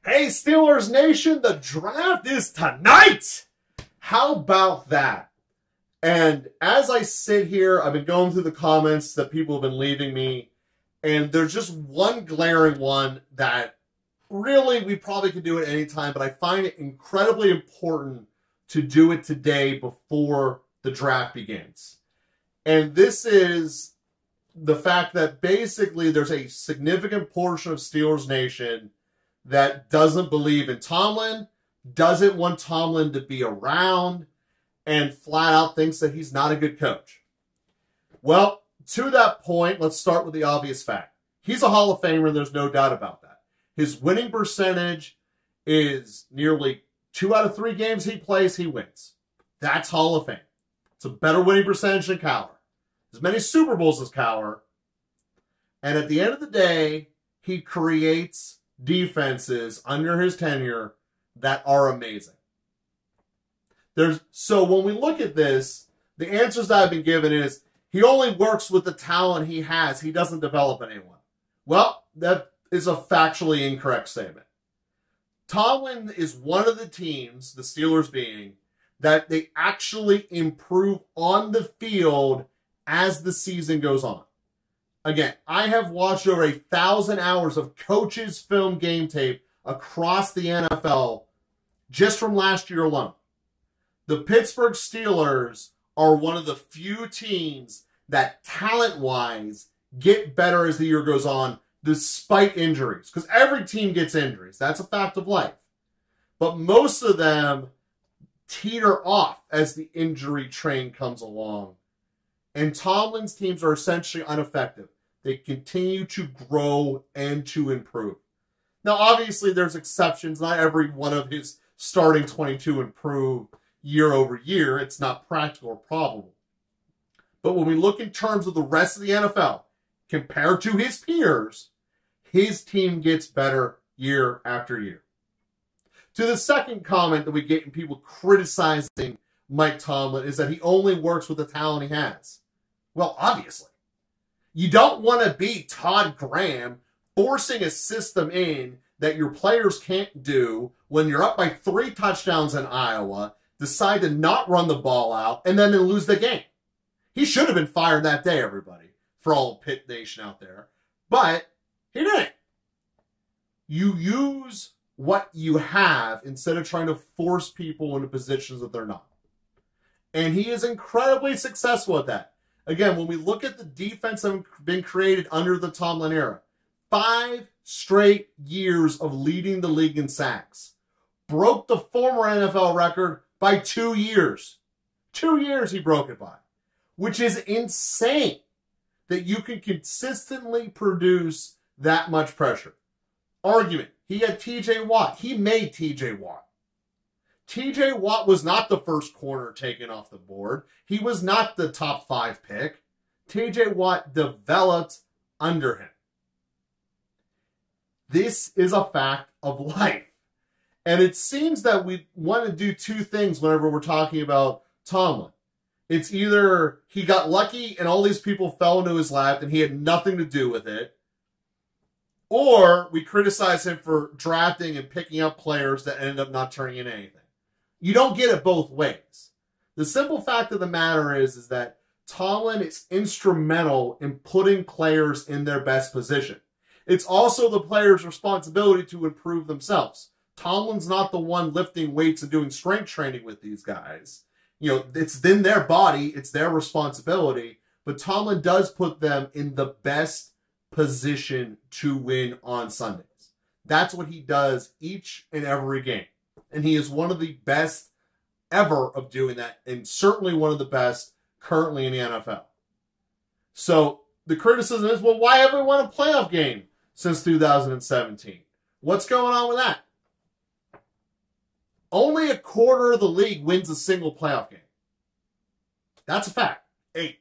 Hey, Steelers Nation, the draft is tonight! How about that? And as I sit here, I've been going through the comments that people have been leaving me, and there's just one glaring one that really we probably could do it anytime, but I find it incredibly important to do it today before the draft begins. And this is the fact that basically there's a significant portion of Steelers Nation that doesn't believe in Tomlin, doesn't want Tomlin to be around, and flat out thinks that he's not a good coach. Well, to that point, let's start with the obvious fact. He's a Hall of Famer, there's no doubt about that. His winning percentage is nearly 2 out of 3 games he plays, he wins. That's Hall of Fame. It's a better winning percentage than Cowher. As many Super Bowls as Cowher. And at the end of the day, he creates defenses under his tenure that are amazing. So when we look at this, the answers that I've been given is he only works with the talent he has. He doesn't develop anyone. Well, that is a factually incorrect statement. Tomlin is one of the teams, the Steelers being, that they actually improve on the field as the season goes on. Again, I have watched over 1,000 hours of coaches' film game tape across the NFL just from last year alone. The Pittsburgh Steelers are one of the few teams that talent-wise get better as the year goes on despite injuries. Because every team gets injuries. That's a fact of life. But most of them teeter off as the injury train comes along. And Tomlin's teams are essentially ineffective. They continue to grow and to improve. Now, obviously, there's exceptions. Not every one of his starting 22 improve year over year. It's not practical or probable. But when we look in terms of the rest of the NFL, compared to his peers, his team gets better year after year. To the second comment that we get in people criticizing Mike Tomlin is that he only works with the talent he has. Well, obviously. You don't want to be Todd Graham forcing a system in that your players can't do when you're up by 3 touchdowns in Iowa, decide to not run the ball out, and then lose the game. He should have been fired that day, everybody, for all Pitt Nation out there. But he didn't. You use what you have instead of trying to force people into positions that they're not. And he is incredibly successful at that. Again, when we look at the defense that have been created under the Tomlin era, 5 straight years of leading the league in sacks. Broke the former NFL record by 2 years. 2 years he broke it by. Which is insane that you can consistently produce that much pressure. Argument. He had T.J. Watt. He made T.J. Watt. T.J. Watt was not the first corner taken off the board. He was not the top 5 pick. T.J. Watt developed under him. This is a fact of life. And it seems that we want to do 2 things whenever we're talking about Tomlin. It's either he got lucky and all these people fell into his lap and he had nothing to do with it, or we criticize him for drafting and picking up players that ended up not turning into anything. You don't get it both ways. The simple fact of the matter is that Tomlin is instrumental in putting players in their best position. It's also the players' responsibility to improve themselves. Tomlin's not the one lifting weights and doing strength training with these guys. You know, it's in their body, it's their responsibility, but Tomlin does put them in the best position to win on Sundays. That's what he does each and every game. And he is one of the best ever of doing that, and certainly one of the best currently in the NFL. So the criticism is, well, why haven't we won a playoff game since 2017? What's going on with that? Only a quarter of the league wins a single playoff game. That's a fact. 8.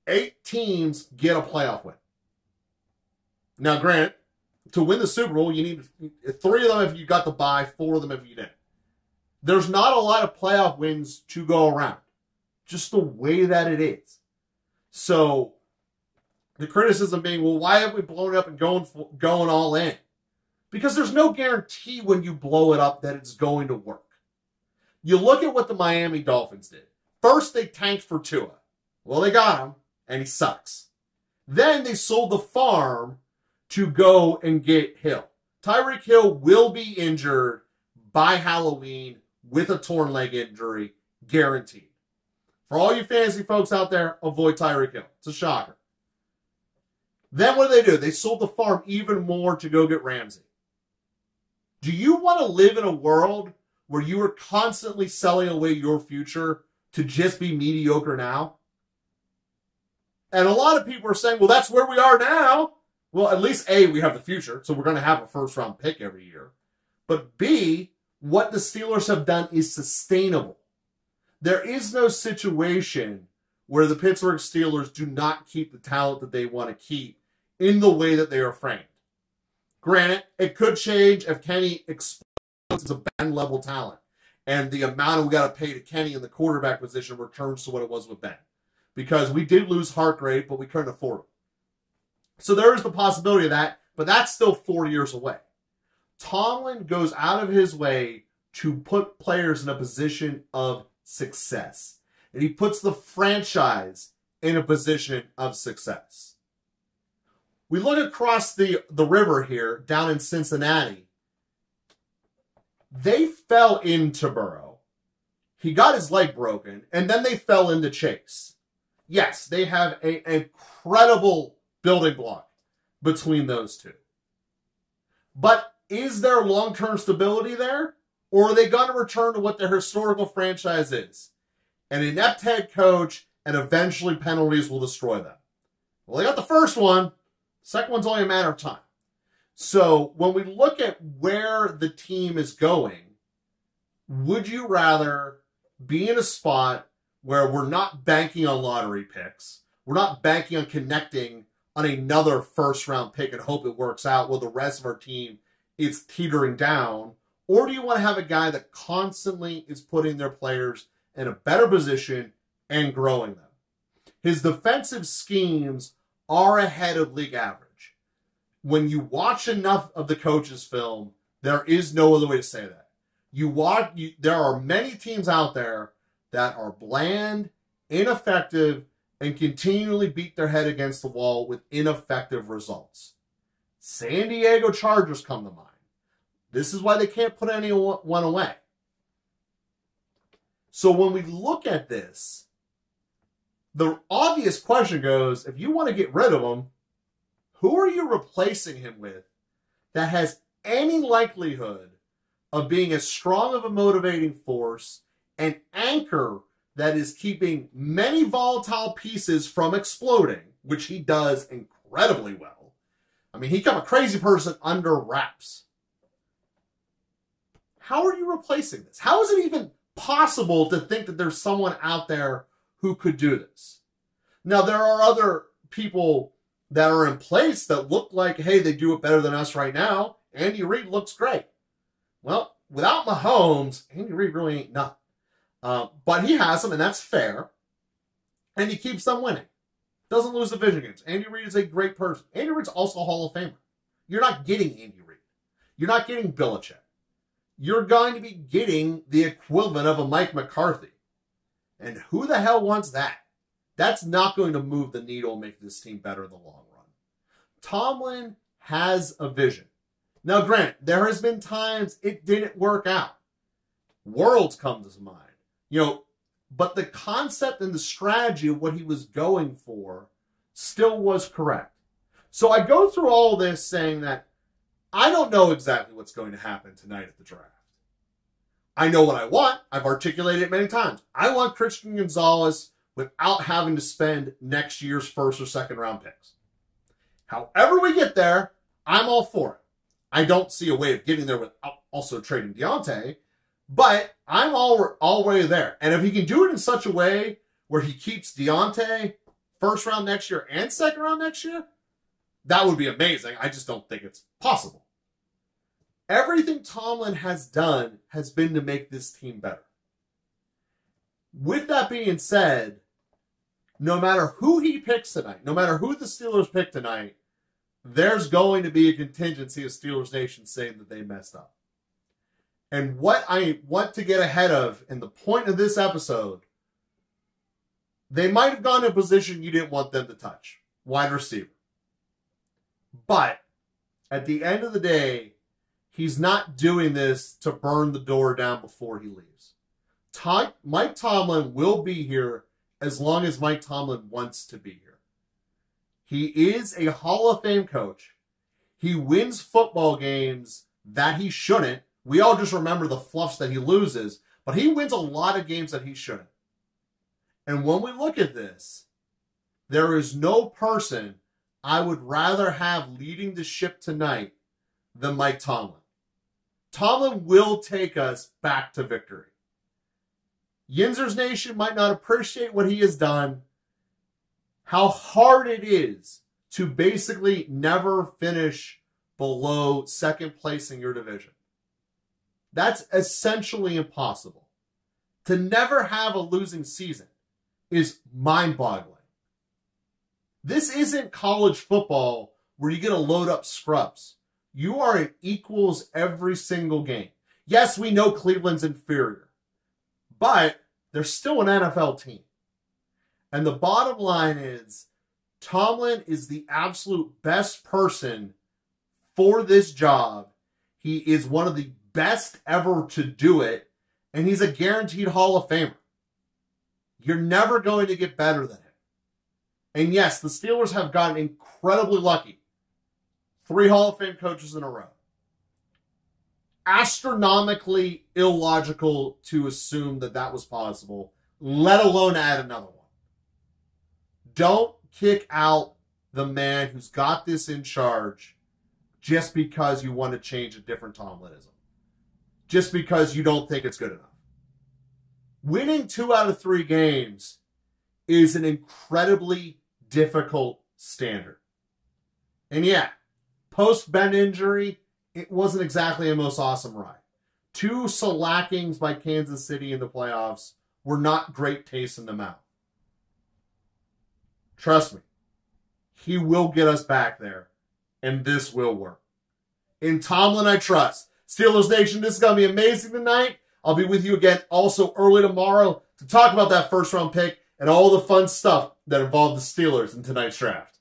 8 teams get a playoff win. Now, granted, to win the Super Bowl, you need 3 of them if you got the bye, 4 of them if you didn't. There's not a lot of playoff wins to go around. Just the way that it is. So, the criticism being, well, why have we blown it up and going all in? Because there's no guarantee when you blow it up that it's going to work. You look at what the Miami Dolphins did. First, they tanked for Tua. Well, they got him, and he sucks. Then they sold the farm to go and get Hill. Tyreek Hill will be injured by Halloween with a torn leg injury, guaranteed. For all you fantasy folks out there, avoid Tyreek Hill. It's a shocker. Then what do? They sold the farm even more to go get Ramsey. Do you want to live in a world where you are constantly selling away your future to just be mediocre now? And a lot of people are saying, well, that's where we are now. Well, at least A, we have the future, so we're going to have a first-round pick every year. But B, what the Steelers have done is sustainable. There is no situation where the Pittsburgh Steelers do not keep the talent that they want to keep in the way that they are framed. Granted, it could change if Kenny explodes as a Ben-level talent, and the amount we got to pay to Kenny in the quarterback position returns to what it was with Ben. Because we did lose Hargrave, but we couldn't afford him. So there is the possibility of that, but that's still 4 years away. Tomlin goes out of his way to put players in a position of success. And he puts the franchise in a position of success. We look across the river here, down in Cincinnati. They fell into Burrow. He got his leg broken, and then they fell into Chase. Yes, they have an incredible building block between those two. But is there long-term stability there? Or are they going to return to what their historical franchise is? An inept head coach, and eventually penalties will destroy them. Well, they got the first one. Second one's only a matter of time. So when we look at where the team is going, would you rather be in a spot where we're not banking on lottery picks, we're not banking on connecting on another first-round pick and hope it works out while the rest of our team is teetering down? Or do you want to have a guy that constantly is putting their players in a better position and growing them? His defensive schemes are ahead of league average. When you watch enough of the coach's film, there is no other way to say that. There are many teams out there that are bland, ineffective, and continually beat their head against the wall with ineffective results. San Diego Chargers come to mind. This is why they can't put anyone away. So when we look at this, the obvious question goes, if you want to get rid of him, who are you replacing him with that has any likelihood of being as strong of a motivating force, an anchor that is keeping many volatile pieces from exploding, which he does incredibly well. I mean, he got a crazy person under wraps. How are you replacing this? How is it even possible to think that there's someone out there who could do this? Now, there are other people that are in place that look like, hey, they do it better than us right now. Andy Reid looks great. Well, without Mahomes, Andy Reid really ain't nothing. But he has them, and that's fair. And he keeps them winning. Doesn't lose division games. Andy Reid is a great person. Andy Reid's also a Hall of Famer. You're not getting Andy Reid. You're not getting Belichick. You're going to be getting the equivalent of a Mike McCarthy. And who the hell wants that? That's not going to move the needle and make this team better in the long run. Tomlin has a vision. Now, granted, there has been times it didn't work out. Worlds come to mind. But the concept and the strategy of what he was going for still was correct. So I go through all this saying that I don't know exactly what's going to happen tonight at the draft. I know what I want. I've articulated it many times. I want Christian Gonzalez without having to spend next year's first or second round picks. However we get there, I'm all for it. I don't see a way of getting there without also trading Deontay, but I'm already there. And if he can do it in such a way where he keeps Deontay first round next year and second round next year, that would be amazing. I just don't think it's possible. Everything Tomlin has done has been to make this team better. With that being said, no matter who he picks tonight, no matter who the Steelers pick tonight, there's going to be a contingency of Steelers Nation saying that they messed up. And what I want to get ahead of, and the point of this episode, they might have gone in a position you didn't want them to touch. Wide receiver. But at the end of the day, he's not doing this to burn the door down before he leaves. Mike Tomlin will be here as long as Mike Tomlin wants to be here. He is a Hall of Fame coach. He wins football games that he shouldn't. We all just remember the fluffs that he loses, but he wins a lot of games that he shouldn't. And when we look at this, there is no person I would rather have leading the ship tonight than Mike Tomlin. Tomlin will take us back to victory. Yinzers Nation might not appreciate what he has done, how hard it is to basically never finish below second place in your division. That's essentially impossible. To never have a losing season is mind-boggling. This isn't college football where you get to load up scrubs. You are in equals every single game. Yes, we know Cleveland's inferior, but they're still an NFL team. And the bottom line is, Tomlin is the absolute best person for this job. He is one of the best ever to do it, and he's a guaranteed Hall of Famer. You're never going to get better than him. And yes, the Steelers have gotten incredibly lucky. 3 Hall of Fame coaches in a row. Astronomically illogical to assume that that was possible, let alone add another one. Don't kick out the man who's got this in charge just because you want to change a different Tomlinism. Just because you don't think it's good enough. Winning 2 out of 3 games is an incredibly difficult standard. And yeah, post-Ben injury, it wasn't exactly a most awesome ride. 2 shellackings by Kansas City in the playoffs were not great taste in the mouth. Trust me, he will get us back there, and this will work. In Tomlin, I trust. Steelers Nation, this is going to be amazing tonight. I'll be with you again also early tomorrow to talk about that first-round pick and all the fun stuff that involved the Steelers in tonight's draft.